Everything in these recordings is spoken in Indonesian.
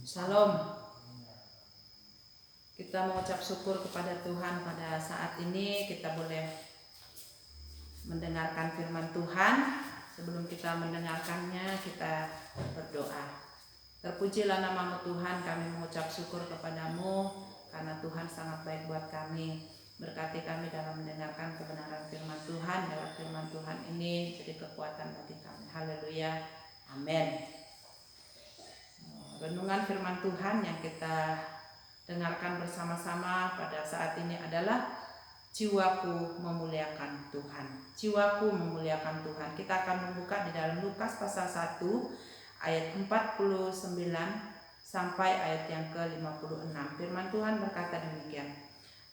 Shalom. Kita mengucap syukur kepada Tuhan pada saat ini kita boleh mendengarkan firman Tuhan. Sebelum kita mendengarkannya, kita berdoa. Terpujilah nama-Mu Tuhan, kami mengucap syukur kepadamu karena Tuhan sangat baik buat kami. Berkati kami dalam mendengarkan kebenaran firman Tuhan. Dalam firman Tuhan ini jadi kekuatan bagi kami. Haleluya. Amin. Renungan firman Tuhan yang kita dengarkan bersama-sama pada saat ini adalah jiwaku memuliakan Tuhan. Jiwaku memuliakan Tuhan. Kita akan membuka di dalam Lukas pasal 1 ayat 49 sampai ayat yang ke-56. Firman Tuhan berkata demikian.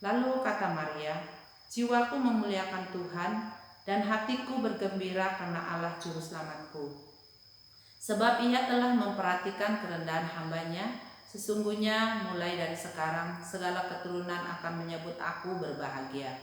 Lalu kata Maria, jiwaku memuliakan Tuhan dan hatiku bergembira karena Allah juru selamatku. Sebab ia telah memperhatikan kerendahan hambanya. Sesungguhnya mulai dari sekarang segala keturunan akan menyebut aku berbahagia.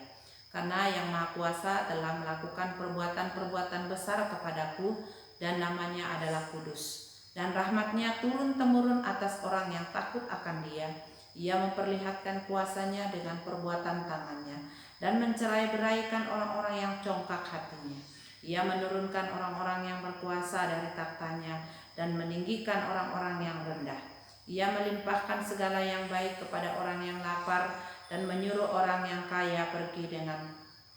Karena Yang Maha Kuasa telah melakukan perbuatan-perbuatan besar kepadaku dan namanya adalah kudus. Dan rahmatnya turun-temurun atas orang yang takut akan Dia. Ia memperlihatkan kuasanya dengan perbuatan tangannya dan mencerai-beraikan orang-orang yang congkak hatinya. Ia menurunkan orang-orang yang berkuasa dari taktanya dan meninggikan orang-orang yang rendah. Ia melimpahkan segala yang baik kepada orang yang lapar dan menyuruh orang yang kaya pergi dengan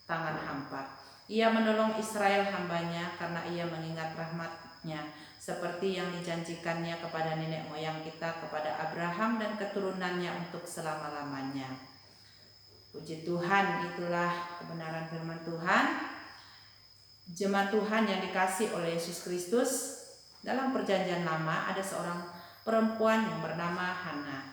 tangan hampa. Ia menolong Israel hambanya karena ia mengingat rahmatnya seperti yang dijanjikannya kepada nenek moyang kita, kepada Abraham dan keturunannya untuk selama-lamanya. Puji Tuhan, itulah kebenaran firman Tuhan. Jemaat Tuhan yang dikasihi oleh Yesus Kristus, dalam perjanjian lama ada seorang perempuan yang bernama Hana.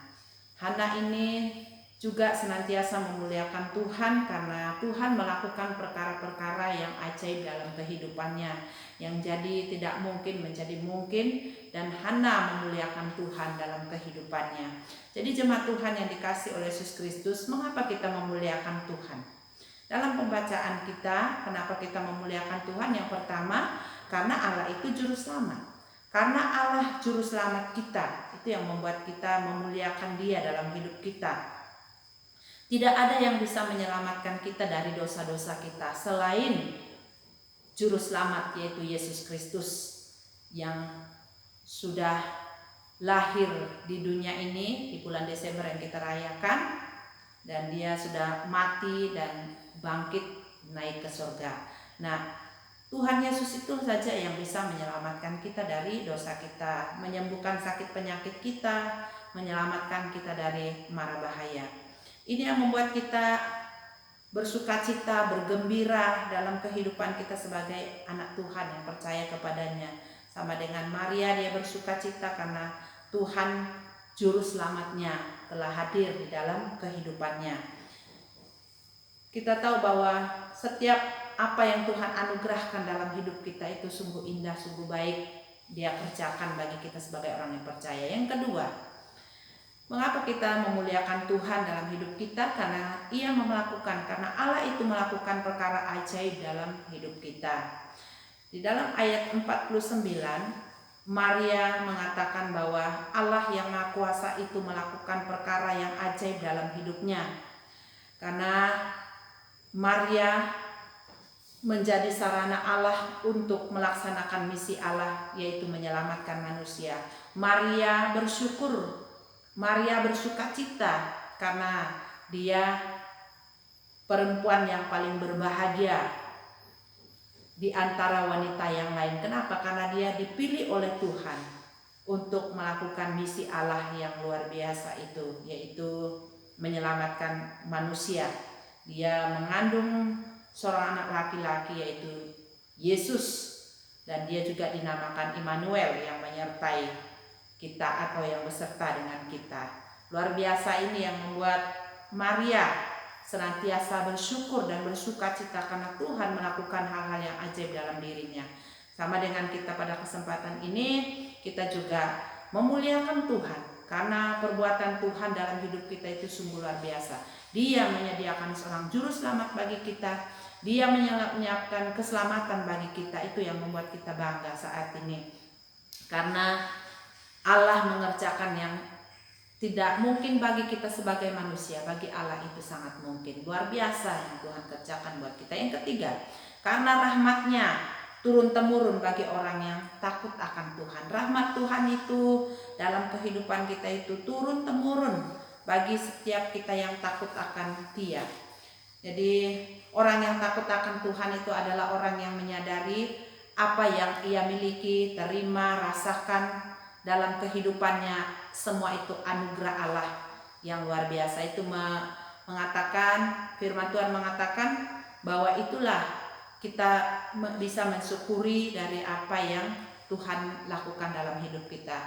Hana ini juga senantiasa memuliakan Tuhan karena Tuhan melakukan perkara-perkara yang ajaib dalam kehidupannya, yang jadi tidak mungkin menjadi mungkin, dan Hana memuliakan Tuhan dalam kehidupannya. Jadi jemaat Tuhan yang dikasihi oleh Yesus Kristus, mengapa kita memuliakan Tuhan? Dalam pembacaan kita, kenapa kita memuliakan Tuhan? Yang pertama, karena Allah itu juru selamat. Karena Allah juru selamat kita, itu yang membuat kita memuliakan Dia dalam hidup kita. Tidak ada yang bisa menyelamatkan kita dari dosa-dosa kita selain juru selamat, yaitu Yesus Kristus yang sudah lahir di dunia ini di bulan Desember yang kita rayakan, dan Dia sudah mati dan bangkit naik ke surga. Nah, Tuhan Yesus itu saja yang bisa menyelamatkan kita dari dosa kita, menyembuhkan sakit penyakit kita, menyelamatkan kita dari mara bahaya. Ini yang membuat kita bersukacita, bergembira dalam kehidupan kita sebagai anak Tuhan yang percaya kepadanya. Sama dengan Maria, dia bersukacita karena Tuhan juru selamatnya telah hadir di dalam kehidupannya. Kita tahu bahwa setiap apa yang Tuhan anugerahkan dalam hidup kita itu sungguh indah, sungguh baik Dia kerjakan bagi kita sebagai orang yang percaya. Yang kedua, mengapa kita memuliakan Tuhan dalam hidup kita? Karena karena Allah itu melakukan perkara ajaib dalam hidup kita. Di dalam ayat 49, Maria mengatakan bahwa Allah yang Maha Kuasa itu melakukan perkara yang ajaib dalam hidupnya. Karena Maria menjadi sarana Allah untuk melaksanakan misi Allah, yaitu menyelamatkan manusia. Maria bersyukur, Maria bersukacita karena dia perempuan yang paling berbahagia di antara wanita yang lain. Kenapa? Karena dia dipilih oleh Tuhan untuk melakukan misi Allah yang luar biasa itu, yaitu menyelamatkan manusia. Dia mengandung seorang anak laki-laki, yaitu Yesus, dan dia juga dinamakan Immanuel, yang menyertai kita atau yang beserta dengan kita. Luar biasa ini yang membuat Maria senantiasa bersyukur dan bersukacita karena Tuhan melakukan hal-hal yang ajaib dalam dirinya. Sama dengan kita pada kesempatan ini, kita juga memuliakan Tuhan karena perbuatan Tuhan dalam hidup kita itu sungguh luar biasa. Dia menyediakan seorang juru selamat bagi kita, Dia menyiapkan keselamatan bagi kita. Itu yang membuat kita bangga saat ini. Karena Allah mengerjakan yang tidak mungkin bagi kita sebagai manusia, bagi Allah itu sangat mungkin. Luar biasa yang Tuhan kerjakan buat kita. Yang ketiga, karena rahmat-Nya turun-temurun bagi orang yang takut akan Tuhan. Rahmat Tuhan itu dalam kehidupan kita itu turun-temurun bagi setiap kita yang takut akan Dia. Jadi orang yang takut akan Tuhan itu adalah orang yang menyadari apa yang ia miliki, terima, rasakan dalam kehidupannya, semua itu anugerah Allah yang luar biasa. Itu mengatakan, firman Tuhan mengatakan bahwa itulah kita bisa mensyukuri dari apa yang Tuhan lakukan dalam hidup kita.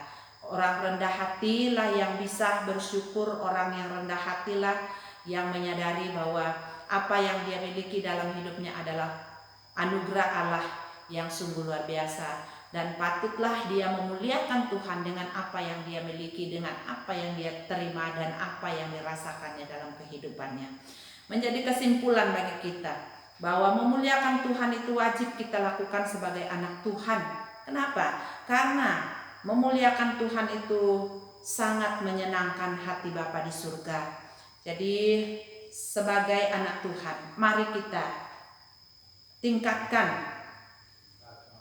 Orang rendah hatilah yang bisa bersyukur, orang yang rendah hatilah yang menyadari bahwa apa yang dia miliki dalam hidupnya adalah anugerah Allah yang sungguh luar biasa. Dan patutlah dia memuliakan Tuhan dengan apa yang dia miliki, dengan apa yang dia terima dan apa yang dirasakannya dalam kehidupannya. Menjadi kesimpulan bagi kita bahwa memuliakan Tuhan itu wajib kita lakukan sebagai anak Tuhan. Kenapa? Karena memuliakan Tuhan itu sangat menyenangkan hati Bapa di surga. Jadi sebagai anak Tuhan, mari kita tingkatkan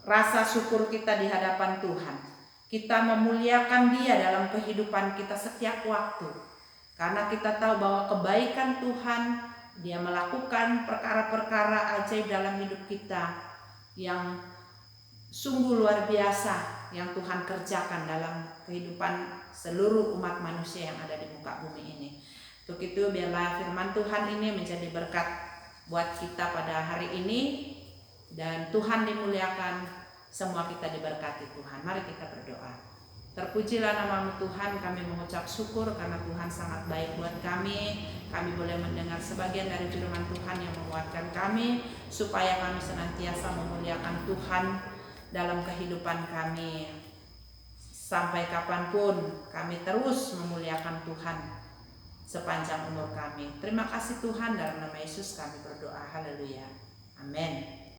rasa syukur kita di hadapan Tuhan. Kita memuliakan Dia dalam kehidupan kita setiap waktu. Karena kita tahu bahwa kebaikan Tuhan, Dia melakukan perkara-perkara ajaib dalam hidup kita yang sungguh luar biasa yang Tuhan kerjakan dalam kehidupan seluruh umat manusia yang ada di muka bumi ini. Untuk itu biarlah firman Tuhan ini menjadi berkat buat kita pada hari ini. Dan Tuhan dimuliakan, semua kita diberkati Tuhan. Mari kita berdoa. Terpujilah nama-Mu Tuhan, kami mengucap syukur karena Tuhan sangat baik buat kami. Kami boleh mendengar sebagian dari firman Tuhan yang menguatkan kami, supaya kami senantiasa memuliakan Tuhan dalam kehidupan kami. Sampai kapanpun kami terus memuliakan Tuhan sepanjang umur kami. Terima kasih Tuhan, dalam nama Yesus kami berdoa. Haleluya. Amin.